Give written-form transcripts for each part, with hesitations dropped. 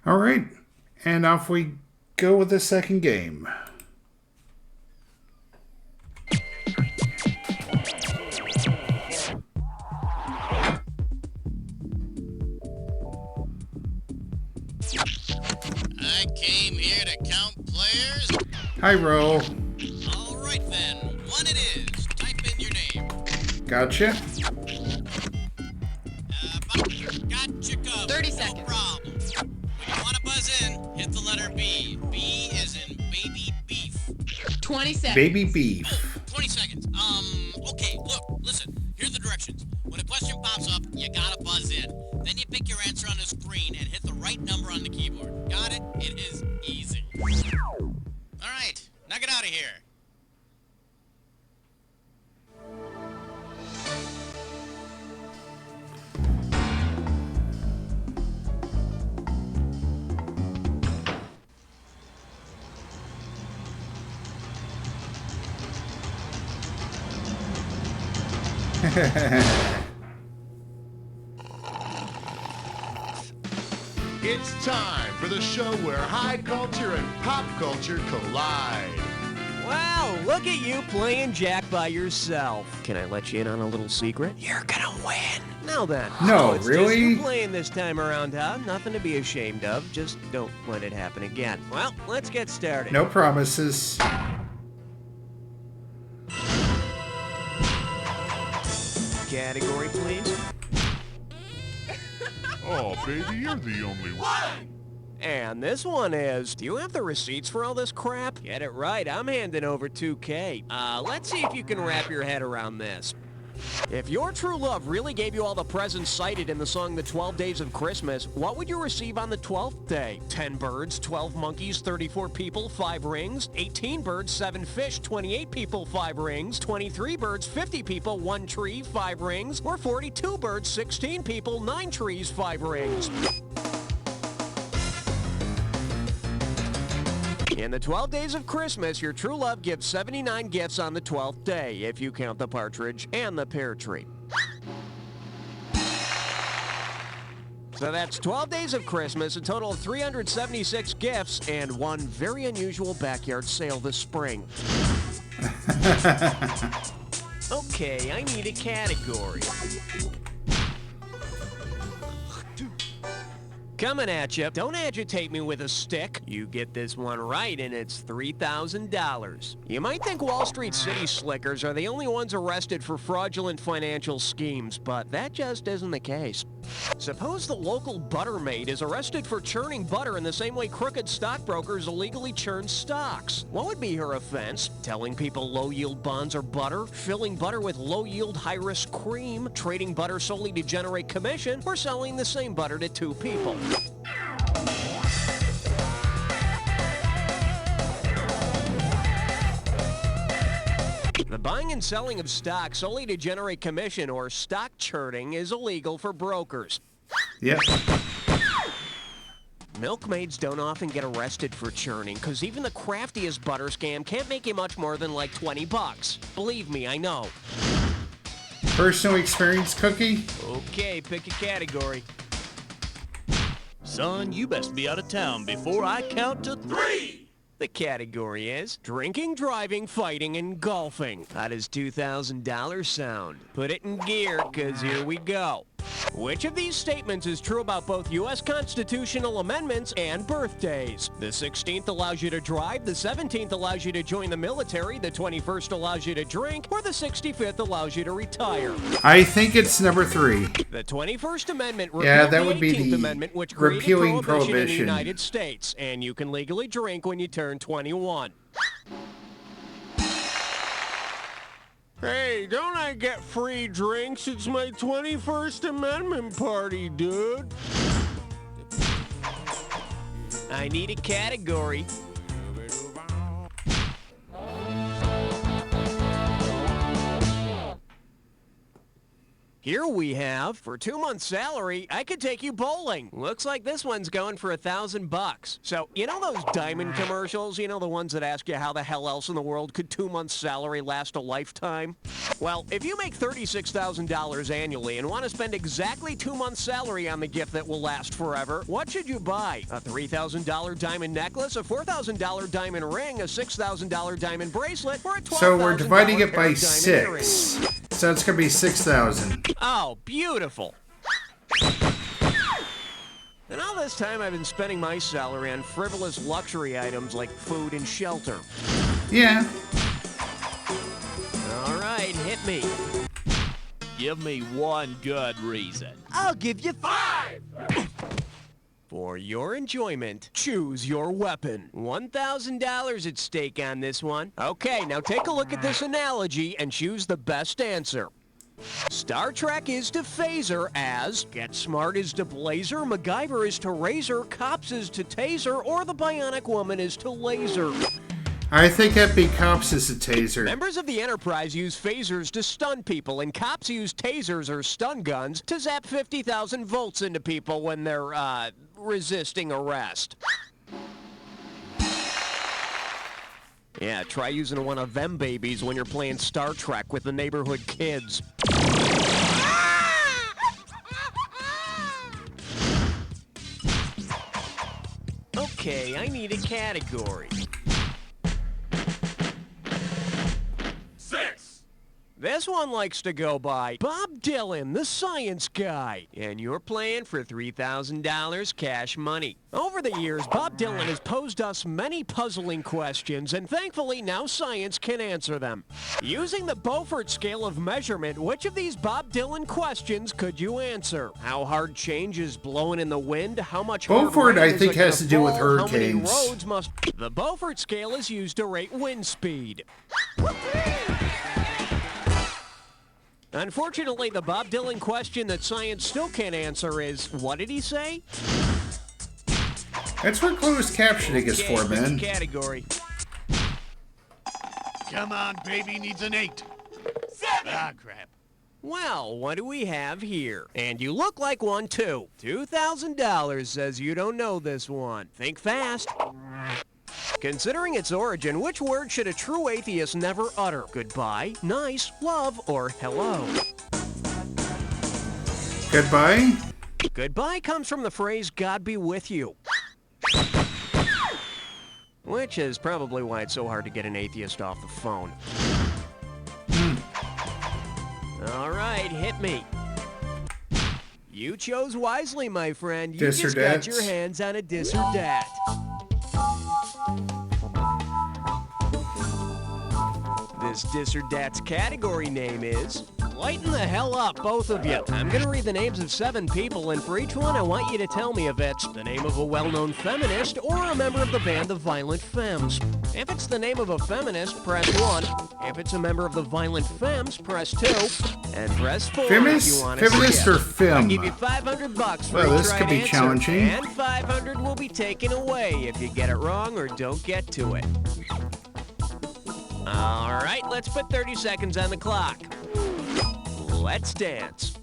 All right, and off we go with the second game. I came here to count players. Hi, Ro. All right then, one it is. Type in your name. Gotcha. Gotcha covered. 30 No seconds. problem. When you want to buzz in, hit the letter B. B is in baby beef. 20 seconds. Baby beef. 20 seconds. Okay, look, listen. Here's the directions. When a question pops up, you gotta buzz in. Then you pick your answer on the screen and hit the right number on the keyboard. Got it? It is easy. All right, now get out of here. It's time for the show where high culture and pop culture collide. Wow, look at you playing Jack by yourself. Can I let you in on a little secret? You're gonna win. Now then. No, it's really? Just you playing this time around, huh? Nothing to be ashamed of. Just don't let it happen again. Well, let's get started. No promises. Category, please. Oh, baby, you're the only one. And this one is, do you have the receipts for all this crap? Get it right, I'm handing over 2K. Let's see if you can wrap your head around this. If your true love really gave you all the presents cited in the song The 12 Days of Christmas, what would you receive on the 12th day? 10 birds, 12 monkeys, 34 people, 5 rings, 18 birds, 7 fish, 28 people, 5 rings, 23 birds, 50 people, 1 tree, 5 rings, or 42 birds, 16 people, 9 trees, 5 rings. In the 12 days of Christmas, your true love gives 79 gifts on the 12th day, if you count the partridge and the pear tree. So that's 12 days of Christmas, a total of 376 gifts, and one very unusual backyard sale this spring. Okay, I need a category. Coming at you. Don't agitate me with a stick. You get this one right, and it's $3,000. You might think Wall Street city slickers are the only ones arrested for fraudulent financial schemes, but that just isn't the case. Suppose the local butter maid is arrested for churning butter in the same way crooked stockbrokers illegally churn stocks. What would be her offense? Telling people low-yield bonds are butter, filling butter with low-yield high-risk cream, trading butter solely to generate commission, or selling the same butter to 2 people. The buying and selling of stock solely to generate commission, or stock churning, is illegal for brokers. Yep. Milkmaids don't often get arrested for churning, because even the craftiest butter scam can't make you much more than like 20 bucks. Believe me, I know. Personal experience, Cookie? Okay, pick a category. Son, you best be out of town before I count to 3. The category is drinking, driving, fighting, and golfing. How does $2,000 sound? Put it in gear, because here we go. Which of these statements is true about both U.S. constitutional amendments and birthdays? The 16th allows you to drive, the 17th allows you to join the military, the 21st allows you to drink, or the 65th allows you to retire? I think it's number 3. The 21st Amendment repealed Yeah, that would the be 18th the Amendment, which created repealing prohibition in the prohibition. United States, and you can legally drink when you turn 21. Hey, don't I get free drinks? It's my 21st Amendment party, dude. I need a category. Here we have, for 2 months' salary, I could take you bowling. Looks like this one's going for $1,000. So, you know those diamond commercials? You know the ones that ask you how the hell else in the world could 2 months' salary last a lifetime? Well, if you make $36,000 annually and want to spend exactly 2 months' salary on the gift that will last forever, what should you buy? A $3,000 diamond necklace, a $4,000 diamond ring, a $6,000 diamond bracelet, or a $12,000 So we're dividing it by pair of diamond 6. earrings? So it's going to be 6,000. Oh, beautiful. And all this time I've been spending my salary on frivolous luxury items like food and shelter. Yeah. All right, hit me. Give me one good reason. I'll give you 5! For your enjoyment, choose your weapon. $1,000 at stake on this one. Okay, now take a look at this analogy and choose the best answer. Star Trek is to phaser as Get Smart is to blazer, MacGyver is to razor, Cops is to taser, or the Bionic Woman is to laser. I think that'd be Cops as a taser. Members of the Enterprise use phasers to stun people, and cops use tasers or stun guns to zap 50,000 volts into people when they're, resisting arrest. Yeah, try using one of them babies when you're playing Star Trek with the neighborhood kids. Okay, I need a category. 6! This one likes to go by Bob Dylan, the science guy. And you're playing for $3,000 cash money. Over the years, Bob Dylan has posed us many puzzling questions, and thankfully now science can answer them. Using the Beaufort scale of measurement, which of these Bob Dylan questions could you answer? How hard change is blowing in the wind? How much hard Beaufort, rain I is think, it gonna has to do with fall? How many hurricanes. roads must... The Beaufort scale is used to rate wind speed. Unfortunately, the Bob Dylan question that science still can't answer is, what did he say? That's what closed captioning is for, man. Category. Come on, baby needs an 8. 7! Ah, crap. Well, what do we have here? And you look like one, too. $2,000 says you don't know this one. Think fast. Considering its origin, which word should a true atheist never utter? Goodbye, nice, love, or hello? Goodbye? Goodbye comes from the phrase, God be with you. Which is probably why it's so hard to get an atheist off the phone. All right, hit me. You chose wisely, my friend. You Dis or just got dats? your hands on a dis or dat. This dis or dat's category name is... Lighten the hell up, both of you. I'm gonna read the names of 7 people, and for each one I want you to tell me if it's the name of a well-known feminist or a member of the band The Violent Femmes. If it's the name of a feminist, press 1. If it's a member of the Violent Femmes, press 2. And press 4 if you Feminist? want to Feminist skip. or fem? I'll give you $500 for Well, each this right could be answer. challenging. And $500 will be taken away if you get it wrong or don't get to it. All right, let's put 30 seconds on the clock. Let's dance.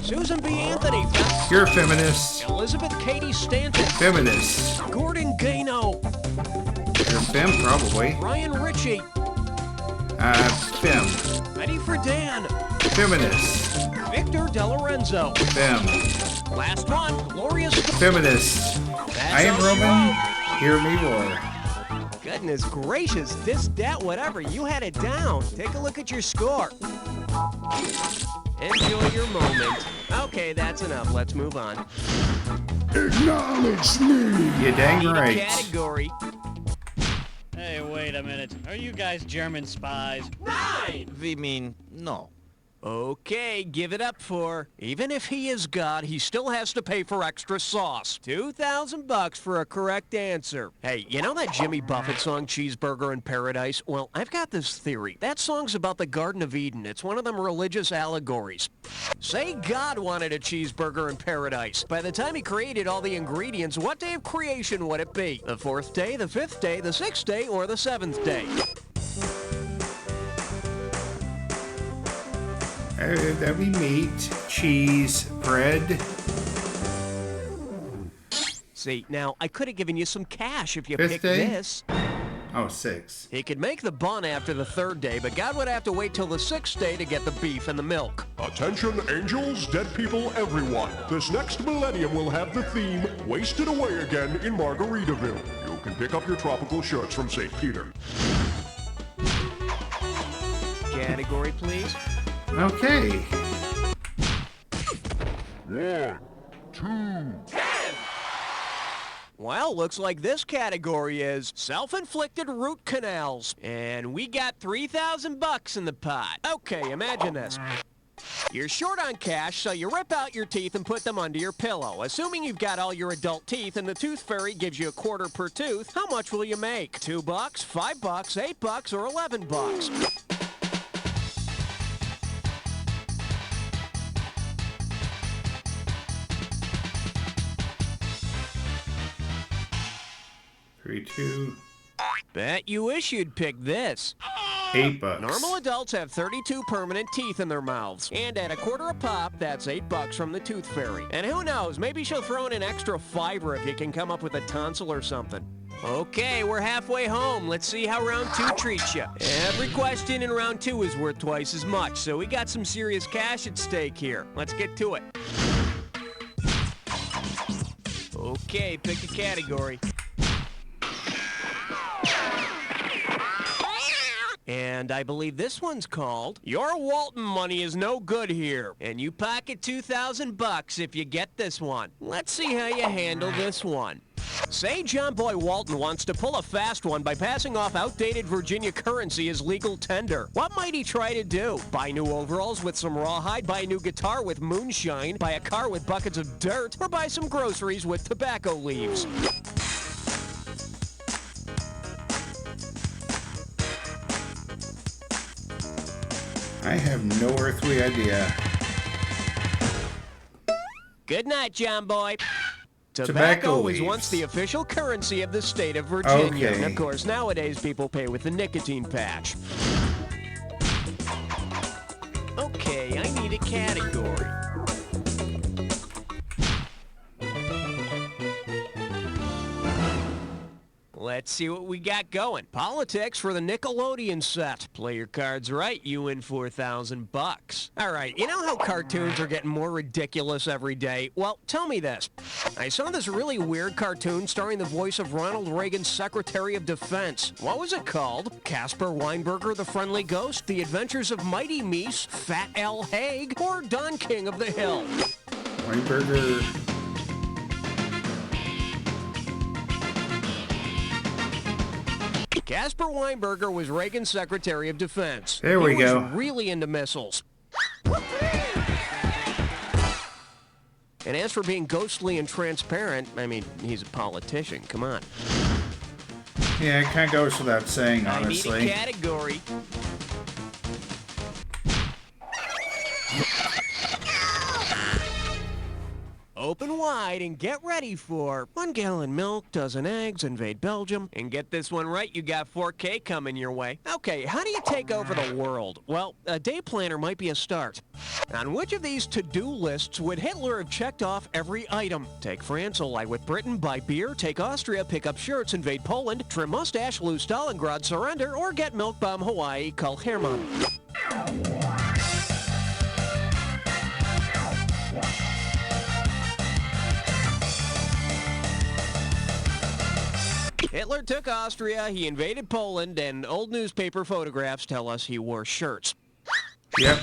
Susan B. Anthony. You're a feminist. Elizabeth Cady Stanton. Feminist. Gordon Gano. You're a fem, probably. Ryan Ritchie. Fem. Betty Friedan. Feminist. Victor DeLorenzo. Fem. Last one, Gloria Feminist. I am Roman. Hear me roar. Goodness gracious, this, that, whatever, you had it down. Take a look at your score. Enjoy your moment. Okay, that's enough. Let's move on. Acknowledge me. You dang Need a right. category. Hey, wait a minute. Are you guys German spies? 9! We mean, no. Okay, give it up for. Even if he is God, he still has to pay for extra sauce. $2,000 for a correct answer. Hey, you know that Jimmy Buffett song, Cheeseburger in Paradise? Well, I've got this theory. That song's about the Garden of Eden. It's one of them religious allegories. Say God wanted a cheeseburger in paradise. By the time he created all the ingredients, what day of creation would it be? The 4th day, the 5th day, the 6th day, or the 7th day? That'd be meat, cheese, bread. See, now, I could have given you some cash if you Fifth picked day? this. Oh, 6. He could make the bun after the 3rd day, but God would have to wait till the 6th day to get the beef and the milk. Attention, angels, dead people, everyone. This next millennium will have the theme, Wasted Away Again in Margaritaville. You can pick up your tropical shirts from St. Peter. Category, please. Okay. 1, 2... Well, looks like this category is self-inflicted root canals. And we got 3,000 bucks in the pot. Okay, imagine this. You're short on cash, so you rip out your teeth and put them under your pillow. Assuming you've got all your adult teeth and the tooth fairy gives you a quarter per tooth, how much will you make? $2, $5, $8, or $11? Three, 2, Bet you wish you'd pick this. $8. Normal adults have 32 permanent teeth in their mouths. And at a quarter a pop, that's $8 from the tooth fairy. And who knows, maybe she'll throw in an extra $5 if you can come up with a tonsil or something. Okay, we're halfway home. Let's see how round 2 treats you. Every question in round 2 is worth twice as much, so we got some serious cash at stake here. Let's get to it. Okay, pick a category. And I believe this one's called, Your Walton Money Is No Good Here, and you pocket 2,000 bucks if you get this one. Let's see how you handle this one. Say John Boy Walton wants to pull a fast one by passing off outdated Virginia currency as legal tender. What might he try to do? Buy new overalls with some rawhide, buy a new guitar with moonshine, buy a car with buckets of dirt, or buy some groceries with tobacco leaves? I have no earthly idea. Good night, John Boy. Tobacco Tobacco was leaves. once the official currency of the state of Virginia. Okay. And of course, nowadays people pay with the nicotine patch. Okay, I need a category. Let's see what we got going. Politics for the Nickelodeon set. Play your cards right, you win 4,000 bucks. All right, you know how cartoons are getting more ridiculous every day? Well, tell me this. I saw this really weird cartoon starring the voice of Ronald Reagan's Secretary of Defense. What was it called? Casper Weinberger, the Friendly Ghost, The Adventures of Mighty Meese, Fat Al Haig, or Don King of the Hill? Weinberger. Casper Weinberger was Reagan's Secretary of Defense. There we He was go. really into missiles. And as for being ghostly and transparent, I mean, he's a politician. Come on. Yeah, it kind of goes without saying, I need a honestly. category. Open wide and get ready for 1 gallon milk, dozen eggs, invade Belgium. And get this one right, you got 4K coming your way. Okay, how do you take over the world? Well, a day planner might be a start. On which of these to-do lists would Hitler have checked off every item? Take France, ally with Britain, buy beer, take Austria, pick up shirts, invade Poland, trim mustache, lose Stalingrad, surrender, or get milk bomb Hawaii, call Herman. Hitler took Austria, he invaded Poland, and old newspaper photographs tell us he wore shirts. Yep.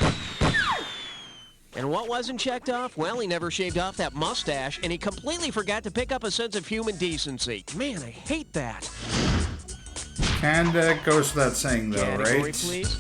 And what wasn't checked off? Well, he never shaved off that mustache, and he completely forgot to pick up a sense of human decency. Man, I hate that. Kinda goes without saying, though, Category, right? please.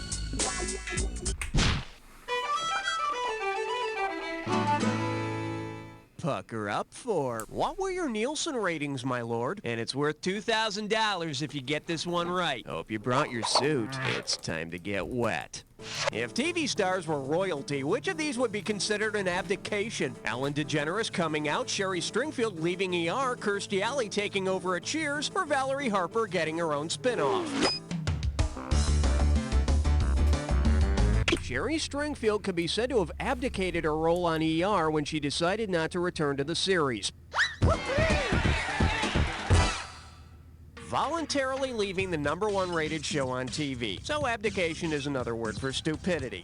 Pucker up for, what were your Nielsen ratings, my lord? And it's worth $2,000 if you get this one right. Hope you brought your suit. It's time to get wet. If TV stars were royalty, which of these would be considered an abdication? Ellen DeGeneres coming out, Sherry Stringfield leaving ER, Kirstie Alley taking over at Cheers, or Valerie Harper getting her own spin-off? Sherry Stringfield could be said to have abdicated her role on ER when she decided not to return to the series. Voluntarily leaving the #1 rated show on TV. So abdication is another word for stupidity.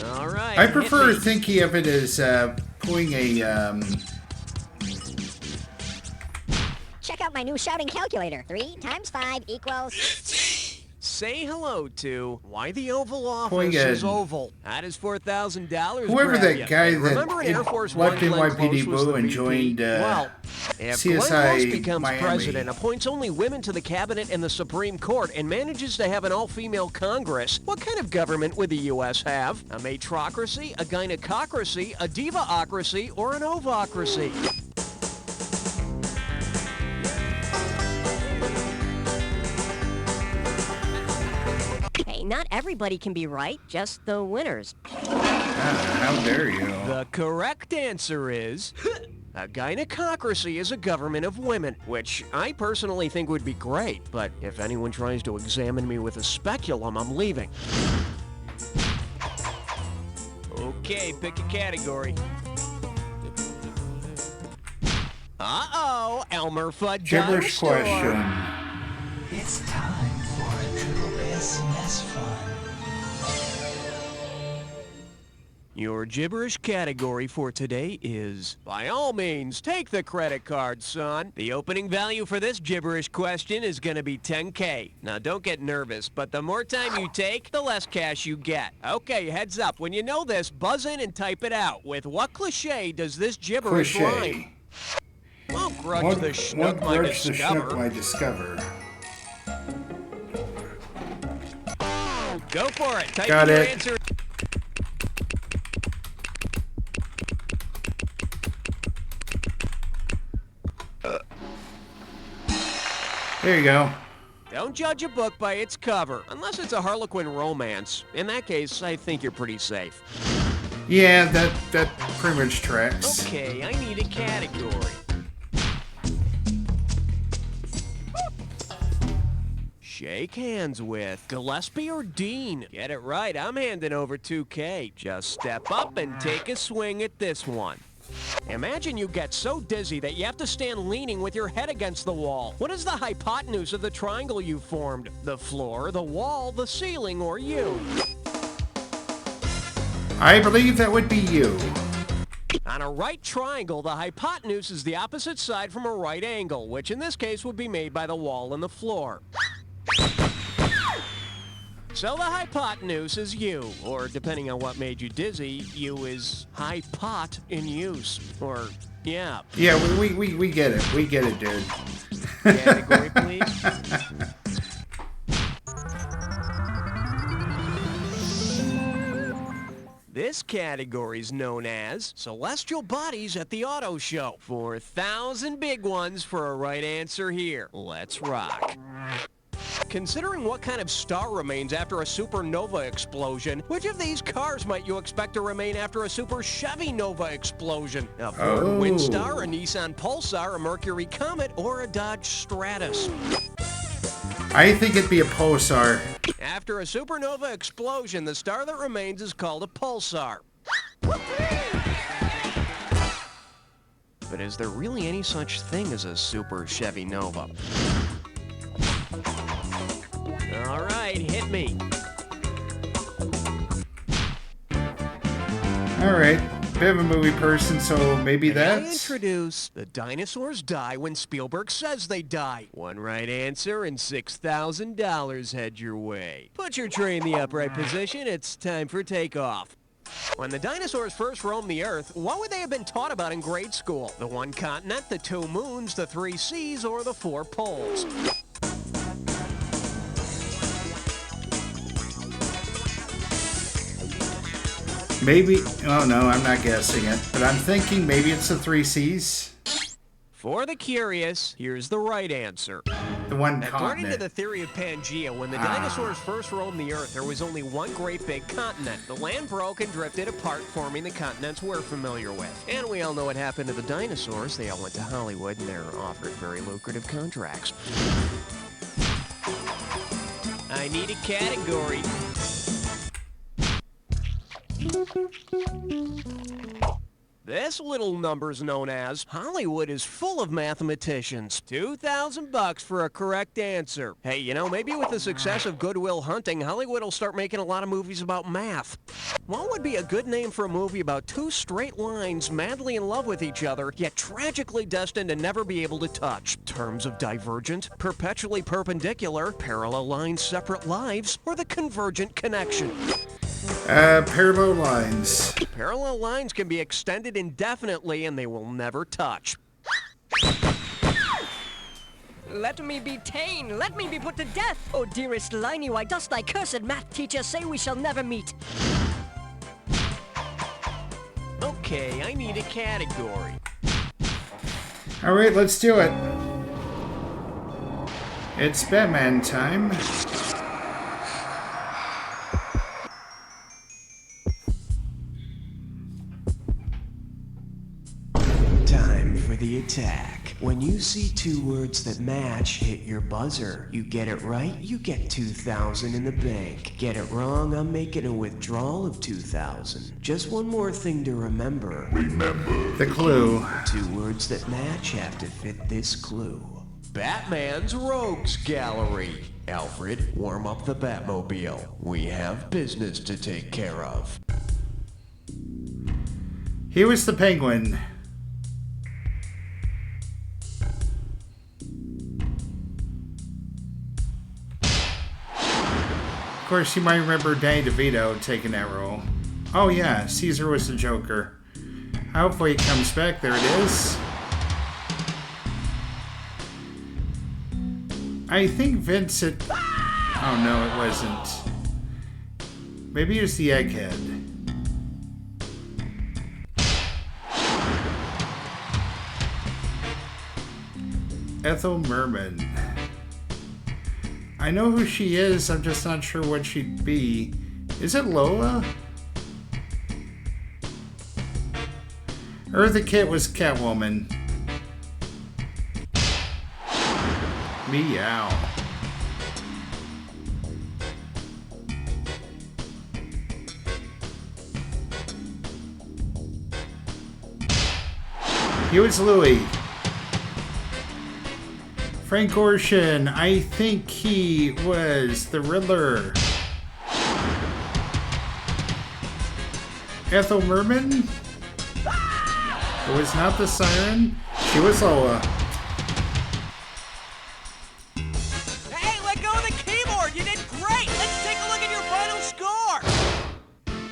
All right. I prefer thinking of it as pulling a. Check out my new shouting calculator. 3 times 5 equals... Say hello to why the Oval Office Pulling is a- oval. That is $4,000. Whoever grab that ya. guy Remember in Air that Force One, left Glenn NYPD Close was Blue the and VP? joined Well, if CSI Glenn Close becomes Miami. president, appoints only women to the cabinet and the Supreme Court, and manages to have an all-female Congress, what kind of government would the U.S. have? A matrocracy, a gynecocracy, a divaocracy, or an ovocracy? Hey, not everybody can be right, just the winners. How dare you? The correct answer is... a gynecocracy is a government of women, which I personally think would be great, but if anyone tries to examine me with a speculum, I'm leaving. Okay, pick a category. Uh-oh, Elmer Fudd Gibberish Dinosaur. question. It's time for a little SMS fun. Your gibberish category for today is, by all means, take the credit card, son. The opening value for this gibberish question is going to be $10K. Now, don't get nervous, but the more time you take, the less cash you get. Okay, heads up. When you know this, buzz in and type it out. With what cliche does this gibberish rhyme? Cliche. Won't grudge What the schnook grudge I the discover. schnook I discover? Go for it. Type Got in your it. answer. There you go. Don't judge a book by its cover, unless it's a Harlequin romance. In that case, I think you're pretty safe. Yeah, that pretty much tracks. Okay, I need a category. Shake hands with Gillespie or Dean. Get it right, I'm handing over 2K. Just step up and take a swing at this one. Imagine you get so dizzy that you have to stand leaning with your head against the wall. What is the hypotenuse of the triangle you formed? The floor, the wall, the ceiling, or you? I believe that would be you. On a right triangle, the hypotenuse is the opposite side from a right angle, which in this case would be made by the wall and the floor. So the hypotenuse is you, or depending on what made you dizzy, you is high pot in use. Or, yeah. Yeah, we get it. We get it, dude. Category, please. This category is known as Celestial Bodies at the Auto Show. 4,000 big ones for a right answer here. Let's rock. Considering what kind of star remains after a supernova explosion, which of these cars might you expect to remain after a super Chevy Nova explosion? A Ford Windstar, a Nissan Pulsar, a Mercury Comet, or a Dodge Stratus? I think it'd be a pulsar. After a supernova explosion, the star that remains is called a pulsar. But is there really any such thing as a super Chevy Nova? All right, hit me. All right. Bit of a movie person, so maybe May I that's... introduce The Dinosaurs Die When Spielberg Says They Die. One right answer and $6,000 head your way. Put your tray in the upright position. It's time for takeoff. When the dinosaurs first roamed the Earth, what would they have been taught about in grade school? The one continent, the 2 moons, the 3 seas, or the 4 poles? Maybe... Oh, no, I'm not guessing it. But I'm thinking maybe it's the 3 C's. For the curious, here's the right answer. The one According to continent. the theory of Pangea, when the dinosaurs first roamed the Earth, there was only one great big continent. The land broke and drifted apart, forming the continents we're familiar with. And we all know what happened to the dinosaurs. They all went to Hollywood, and they were offered very lucrative contracts. I need a category. This little number's known as Hollywood is full of mathematicians. $2,000 for a correct answer. Hey, you know, maybe with the success of Good Will Hunting, Hollywood will start making a lot of movies about math. What would be a good name for a movie about two straight lines madly in love with each other, yet tragically destined to never be able to touch? Terms of divergent, perpetually perpendicular, parallel lines, separate lives, or the convergent connection? Parallel lines. Parallel lines can be extended indefinitely and they will never touch. Let me be ta'en. Let me be put to death. Oh, dearest Liney, why dost thy cursed math teacher say we shall never meet? Okay, I need a category. All right, let's do it. It's Batman time. Time for the attack. When you see two words that match, hit your buzzer. You get it right, you get 2,000 in the bank. Get it wrong, I'm making a withdrawal of 2,000. Just one more thing to remember. The clue. Two words that match have to fit this clue. Batman's Rogues Gallery. Alfred, warm up the Batmobile. We have business to take care of. He was the Penguin. Of course, you might remember Danny DeVito taking that role. Oh yeah, Caesar was the Joker. Hopefully it comes back. There it is. I think Vincent... Oh no, it wasn't. Maybe it was the Egghead. Ethel Merman. I know who she is, I'm just not sure what she'd be. Is it Lola? Eartha Kitt was Catwoman. Meow. He was Louis. Frank Gorshin, I think he was the Riddler. Ethel Merman? It was not the Siren. She was Lola. Hey, let go of the keyboard! You did great! Let's take a look at your final score!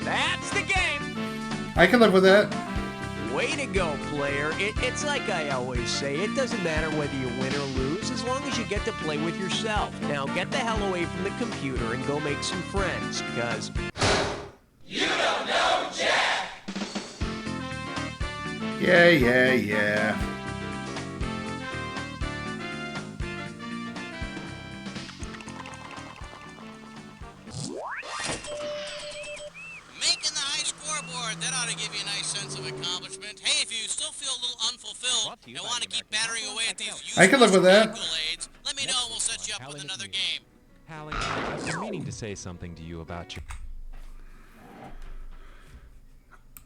That's the game! I can live with that. Way to go, player. It's like I always say, it doesn't matter whether you win or lose, as long as you get to play with yourself. Now get the hell away from the computer and go make some friends, because... You don't know Jack! Yeah. Making the high scoreboard. That ought to give you a nice sense of accomplishment. Hey, if you still feel a little unfulfilled and want to keep battering away at these I can live with that. accolades, let me know and we'll set you up with another game. Hallie, I've been meaning to say something to you about you.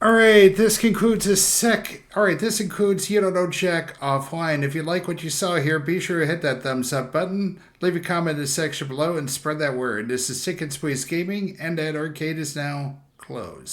Alright, this concludes this includes You Don't Know Jack Offline. If you like what you saw here, be sure to hit that thumbs up button, leave a comment in the section below, and spread that word. This is Sick and Squeeze Gaming, and that arcade is now closed.